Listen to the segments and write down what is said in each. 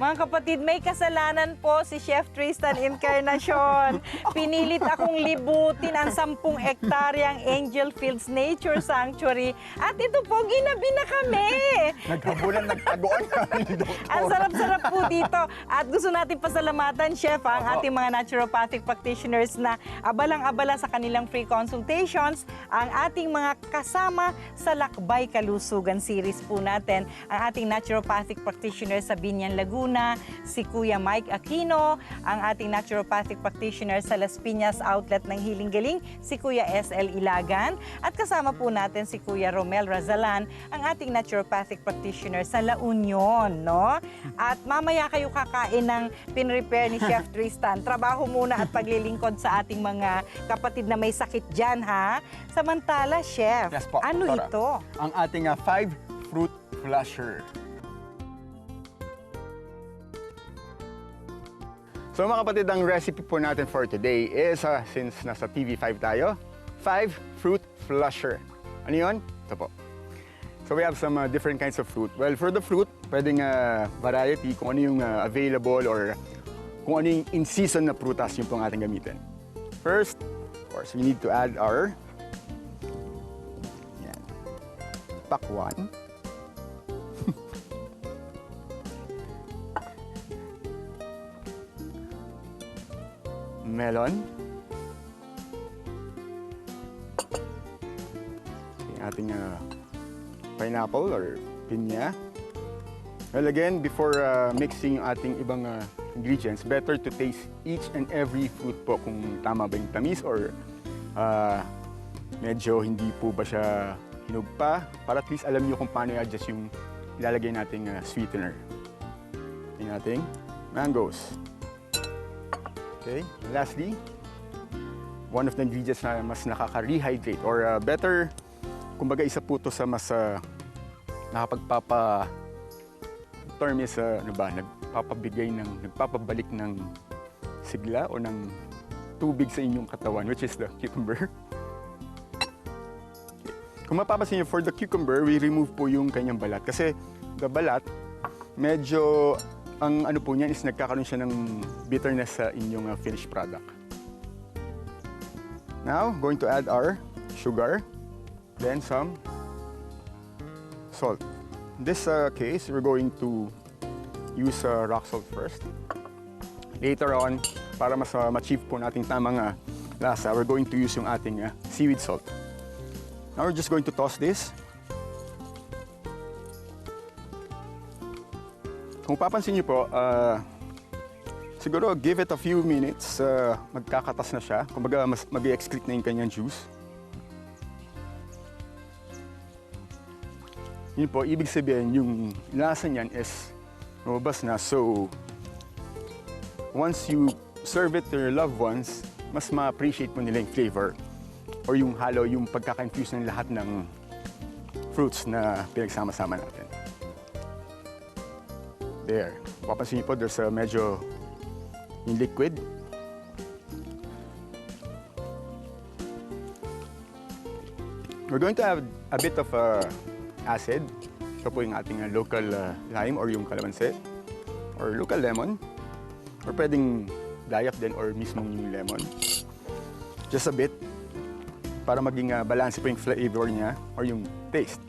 Mga kapatid, may kasalanan po si Chef Tristan Encarnacion. Pinilit akong libutin ang 10 ektaryang Angel Fields Nature Sanctuary. At ito po, ginabi na kami. Naghabulan, nagtaguan kami, Doktor. Ang sarap-sarap po dito. At gusto natin pasalamatan, Chef, ang ating mga naturopathic practitioners na abalang-abala sa kanilang free consultations, ang ating mga kasama sa Lakbay Kalusugan series po natin, ang ating naturopathic practitioners sa Binyan, Laguna, si Kuya Mike Aquino, ang ating naturopathic practitioner sa Las Piñas Outlet ng Healing Galing, si Kuya SL Ilagan, at kasama po natin si Kuya Romel Razalan, ang ating naturopathic practitioner sa La Union, no? At mamaya kayo kakain ng pinrepare ni Chef Tristan. Trabaho muna at paglilingkod sa ating mga kapatid na may sakit dyan, ha? Samantala, Chef, Yes po, ano Doktora. ito? Ang ating 5 fruit flusher. So mga kapatid, ang recipe po natin for today is, since nasa TV5 tayo, 5 fruit flusher. Ano yun? Ito po. So we have some different kinds of fruit. Well, for the fruit, pwedeng variety, kung ano yung available or kung ano yung in-season na prutas yung pong ating gamitin. First, of course, we need to add our pakwan. Melon. Yung ating pineapple or pinya. Well, again, before mixing yung ating ibang ingredients, better to taste each and every fruit po kung tama ba yung tamis or medyo hindi po ba siya hinog pa, para at least alam nyo kung paano i-adjust yung ilalagay nating sweetener. Yung ating mangoes. Okay, lastly, one of the ingredients na mas nakaka-rehydrate or better, kumbaga isa po ito sa mas term is, nagpapabalik ng sigla o ng tubig sa inyong katawan, which is the cucumber. Kung mapapansin niyo, for the cucumber, we remove po yung kanyang balat. Kasi the balat, medyo, ang ano po niyan is nagkakaroon siya ng bitterness sa inyong finished product. Now, going to add our sugar, then some salt. In this case, we're going to use rock salt first. Later on, para mas ma-achieve po nating tamang lasa, we're going to use yung ating seaweed salt. Now we're just going to toss this. Kung papansin niyo po, siguro give it a few minutes, magkakatas na siya. Kumbaga mas mag-excrete na yung kanyang juice. Yun po, ibig sabihin yung lasa niyan is lumabas na. So, once you serve it to your loved ones, mas ma-appreciate mo nila yung flavor or yung halo, yung pagkaka-infuse ng lahat ng fruits na pinagsama-sama natin. There. Papansin niyo po, there's a medyo yung liquid. We're going to have a bit of acid. Ito po yung ating local lime or yung kalamansi or local lemon. Or pwedeng dayap din or mismong yung lemon. Just a bit. Para maging balance po yung flavor niya or yung taste.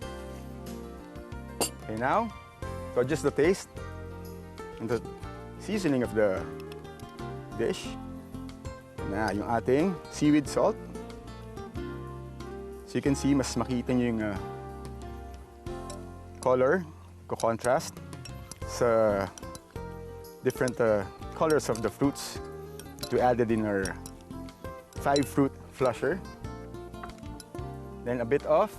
Okay, now, so just the taste and the seasoning of the dish. Na yung ating seaweed salt. So you can see, mas makita nyo yung color, ko-contrast sa different colors of the fruits to add it in our 5 fruit flusher. Then a bit of,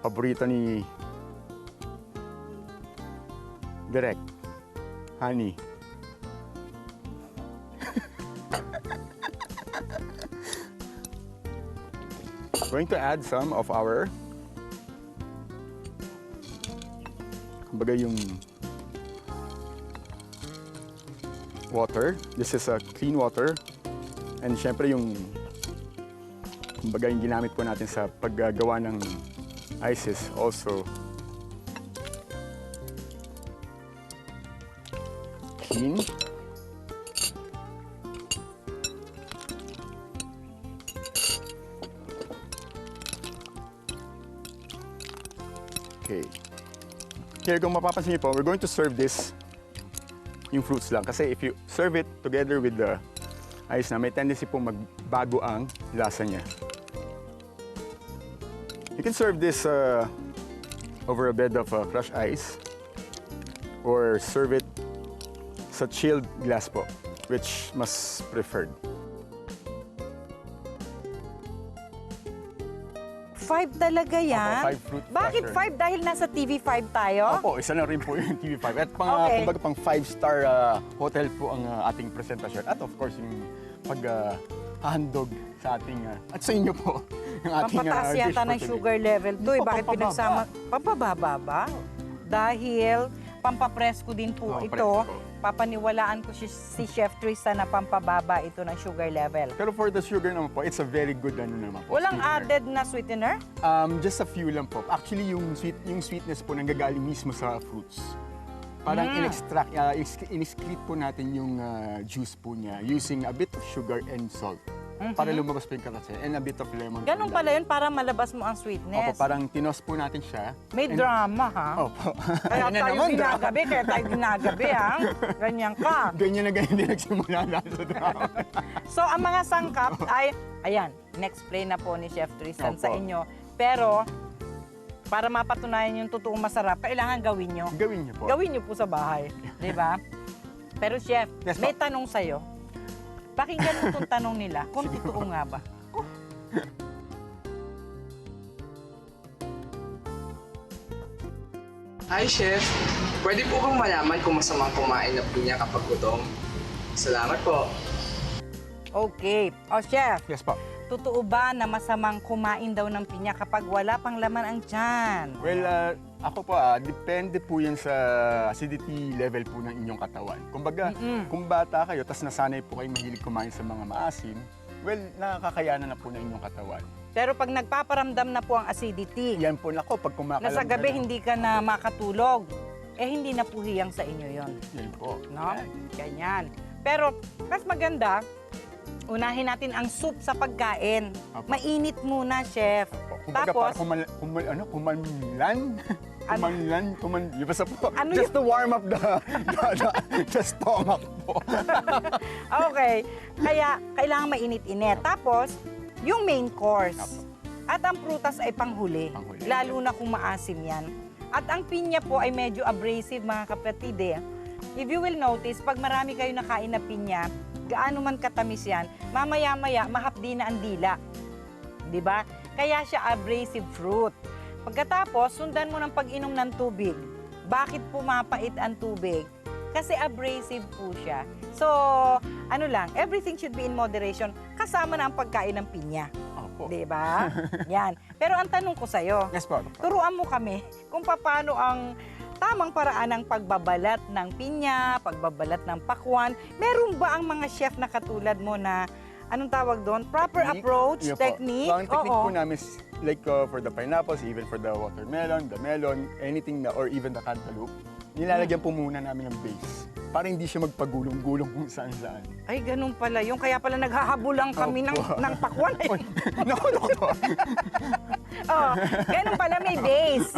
paborito ni Direk, honey. Going to add some of our, kumbaga yung water. This is a clean water. And syempre yung kumbaga yung ginamit po natin sa paggagawa ng ices also machine. Okay. Here, kung mapapansin niyo po, we're going to serve this yung fruits lang. Kasi if you serve it together with the ice na, may tendency po magbago ang lasa niya. You can serve this over a bed of crushed ice or serve it sa chilled glass po, which mas preferred. 5 talaga yan? Opo, 5 fruit Bakit flusher. 5? Dahil nasa TV5 tayo? Opo, isa na rin po yung TV5. At Okay. kumbaga pang 5-star hotel po ang ating presentasyon. At of course, yung paghahandog sa ating, at sa inyo po, yung ating Pampataas dish yata for ng today. sugar level to. Opo, Bakit pampababa. pinagsama? Pampababa ba? Dahil pampapresko din po Oo, ito. presko po. Papaniwalaan ko si Chef Tristan na pampababa ito ng sugar level. Pero for the sugar naman po, it's a very good ano naman po. Walang sweetener. added na sweetener? Just a few lang po. Actually, yung sweetness po nanggagaling mismo sa fruits. Parang in-extract, in-excrete po natin yung juice po niya using a bit of sugar and salt. Para lumabas po yung karatsa and a bit of lemon. Ganun po pala yun para malabas mo ang Opo, sweetness. parang tinos po natin siya. May And- drama ha? Opo. Kaya Yan na tayo naman, ginagabi, kaya tayo ginagabi ha? Ganyan ka. Ganyan na ganyan din nagsimula lahat sa drama. So, ang mga sangkap ay, ayan, in-explain na po ni Chef Tristan Opo. sa inyo. Pero, para mapatunayan yung totoong masarap, kailangan gawin nyo. Gawin niyo po. Gawin nyo po sa bahay. Di ba? Pero Chef, Yes, may po. tanong sa'yo. Pakinggan mo itong tanong nila, kung totoo nga ba. Hi, Chef. Pwede po bang malaman kung masamang kumain ng pinya kapag gutom? Salamat po. Okay. O Chef, Yes po. totoo ba na masamang kumain daw ng pinya kapag wala pang laman ang tiyan? Well, ako po, depende po yan sa acidity level po ng inyong katawan. Kumbaga, kung bata kayo, tas nasanay po kayo mahilig kumain sa mga maasim, well, nakakayanan na po ng inyong katawan. Pero pag nagpaparamdam na po ang acidity, Yan po, nako, pag kumakalam na sa gabi ka na- hindi ka na makatulog, eh hindi na po hiyang sa inyo yon, Yan po. no? Yan. Ganyan. Pero mas maganda, unahin natin ang soup sa pagkain. Opo. Mainit muna, chef. Kumbaga, Tapos, kumanlan? Yung basta po, Ano just to warm up the stomach po. okay. Kaya kailangan mainit-init. Tapos, yung main course. Opo. At ang prutas ay panghuli. Panghuli. Lalo na kung maasim yan. At ang pinya po ay medyo abrasive, mga kapatid eh. If you will notice, pag marami kayo nakain na pinya, gaano man katamis yan, mamaya-maya mahapdi na ang dila. Di ba? Kaya siya abrasive fruit. Pagkatapos, sundan mo ng pag-inom ng tubig. Bakit pumapait ang tubig? Kasi abrasive po siya. So, ano lang, everything should be in moderation. Kasama na ang pagkain ng pinya. Opo. Di ba? Yan. Pero ang tanong ko sa'yo, Yes po. turuan mo kami kung paano ang tamang paraan ng pagbabalat ng pinya, pagbabalat ng pakwan. Meron ba ang mga chef na katulad mo na, anong tawag doon? Proper Technique? approach, Yeah po. technique? So, ang technique Oo. po namin is like for the pineapples, even for the watermelon, the melon, anything na, or even the cantaloupe, nilalagyan po muna namin ng base para hindi siya magpagulong-gulong kung saan-saan. Ay, ganun pala. Yung kaya pala naghahabulang kami Opo. ng pakwan. Naku. Oh, ganun pala may base.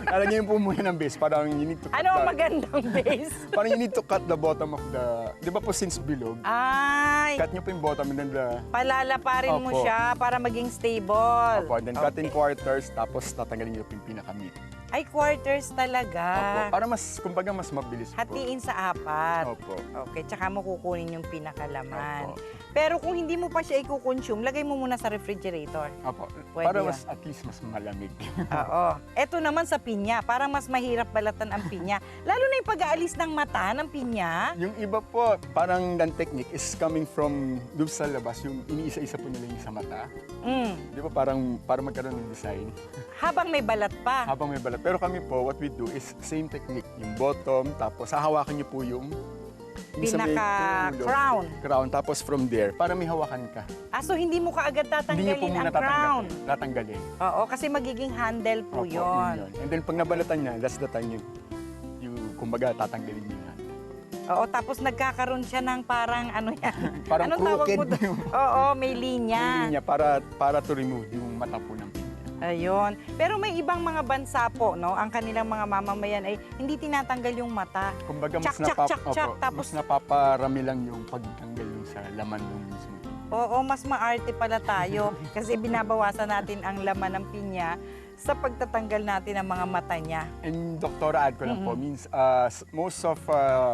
Lalagyan po muna ng base, parang you need to cut Ano ang the, magandang base? parang you need to cut the bottom of the, di ba po since bilog, Ay, cut nyo po yung bottom and then the, palalaparin mo Opo. siya para maging stable. and then cut in Okay. quarters, tapos tatanggalin nyo po yung pinaka-meat. Ay, quarters talaga. Opo. Para mas, kumbaga mas mabilis po. Hatiin sa apat. Opo. Okay, tsaka mo kukunin yung pinakalaman. Opo. Pero kung hindi mo pa siya i-consume, lagay mo muna sa refrigerator. Opo. Pwede Para yun. mas, at least mas malamig. Oo. Ito naman sa pinya, parang mas mahirap balatan ang pinya. Lalo na yung pag-aalis ng mata ng pinya. Yung iba po, parang ang technique is coming from doon sa labas, yung iniisa-isa po nila yung sa mata. Di ba parang para magkaroon ng design Habang may balat pa. habang may balat. Pero kami po, what we do is same technique. Yung bottom, tapos hahawakan niyo po yung sa may ulo. Pinaka-crown. Crown, tapos from there, para may hawakan ka. So hindi mo kaagad Hindi niyo po tatanggalin muna ang crown. tatanggalin. Oo, kasi magiging handle po Opo, yun. yun. And then pag nabalatan niya, that's the time you kumbaga tatanggalin niyo yan. Oo, tapos nagkakaroon siya ng parang ano yan? Parang Anong tawag mo crooked doon? yung- Oo, may linya. Hindi niya para to remove yung mata po ng pinya. Ayun. Pero may ibang mga bansa po, no? Ang kanilang mga mamamayan ay hindi tinatanggal yung mata. Kumbaga Tsak, tsak, tsak, tsak, tapos- mas napaparami lang yung pagtanggal yung sa laman ng mismo. Oo, mas maarte pala tayo kasi binabawasan natin ang laman ng pinya sa pagtatanggal natin ng mga mata niya. And Doktora, add ko lang po, means most of,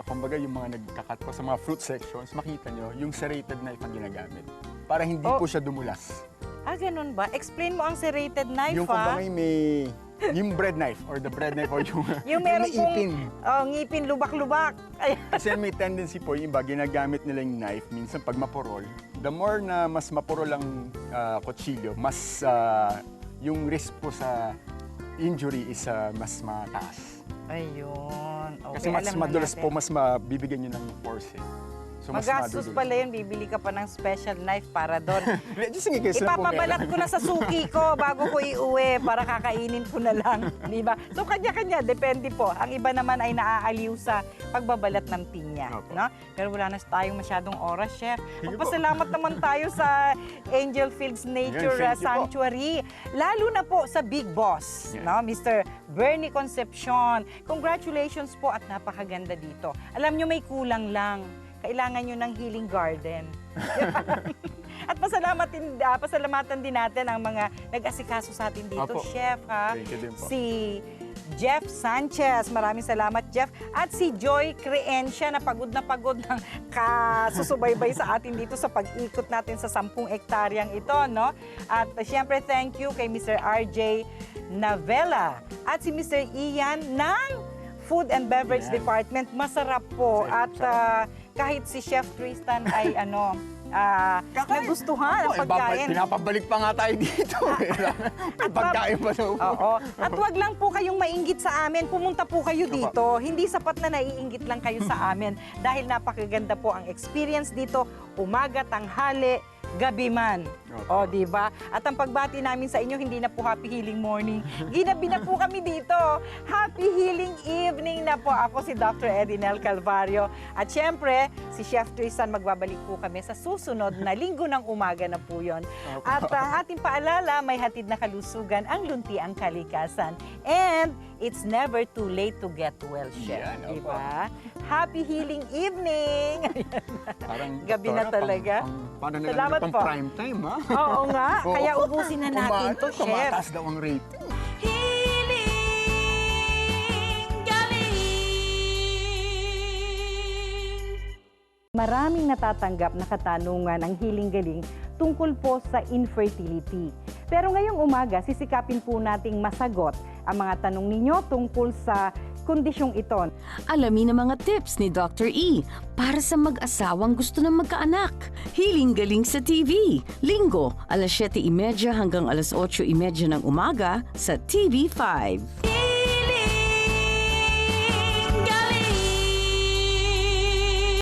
kumbaga yung mga nagkakat po sa mga fruit sections, makita nyo yung serrated knife ang ginagamit. Para hindi Oh. po siya dumulas. Ah, ganun ba? Explain mo ang serrated knife, Yung kumbaga may, yung bread knife or the bread knife or yung meron may pong ipin. ngipin lubak-lubak. Ay, Kasi may tendency po, yung iba, ginagamit nila yung knife, minsan pag mapurol, the more na mas mapurol ang kutsilyo, mas yung risk po sa injury is mas mataas. ayun. Okay, Kasi mas alam na madulas natin. po, mas mabibigyan nyo ng force. So, mas Magastos madudulas. pala yun, bibili ka pa ng special knife para doon. Sige, guys, na po Ipapabalat meron. ko na sa suki ko bago ko iuwi para kakainin ko na lang, di ba? So kanya-kanya, depende po. Ang iba naman ay naaaliw sa pagbabalat ng pinya, Opo. no? Pero wala na tayong masyadong oras, chef. Sige po. Magpasalamat naman tayo sa Angel Fields Nature Yan, thank you po. Sanctuary, lalo na po sa Big Boss, Yan. no? Mr. Bernie Concepcion. Congratulations po at napakaganda dito. Alam nyo, may kulang lang. Kailangan nyo ng healing garden. At pasalamatan din natin ang mga nag-asikaso sa atin dito, Opo. Chef, ha? Thank you din po. Si Jeff Sanchez, maraming salamat, Jeff. At si Joy Creencia, na pagod ng kasusubaybay sa atin dito sa pag-ikot natin sa 10 hektaryang ito, no? At siyempre, thank you kay Mr. RJ Navela at si Mr. Ian ng Food and Beverage Yes. Department. Masarap po. At kahit si Chef Tristan ay nagustuhan ang pagkain. Pinapabalik pa nga tayo dito. May pagkain pa daw po. Oo. At wag lang po kayong mainggit sa amin. Pumunta po kayo dito. Hindi sapat na naiinggit lang kayo sa amin. Dahil napakaganda po ang experience dito. Umaga, tanghali, gabi man. O, di ba? At ang pagbati namin sa inyo, hindi na po happy healing morning. Ginabi na po kami dito. Happy healing evening na po. Ako si Dr. Edinel Calvario. At syempre, si Chef Tristan, magbabalik po kami sa susunod na linggo ng umaga na po yun. At ating paalala, may hatid na kalusugan ang lunti ang kalikasan. And it's never too late to get well, Chef. Yan, Di opo. ba? Happy healing evening! Parang, Gabi na Doktora, talaga. Paano na Salamat lang pang po. prime time, ha? Oo nga, Oo. kaya ubusin na natin to, Chef. Tumataas daw ang rating. Maraming natatanggap na katanungan ang Healing Galing tungkol po sa infertility. Pero ngayong umaga, sisikapin po nating masagot ang mga tanong ninyo tungkol sa kondisyong ito. Alamin ang mga tips ni Dr. E para sa mag-asawang gusto na magkaanak. Healing Galing sa TV. Linggo, alas 7:30 hanggang alas 8:30 ng umaga sa TV5.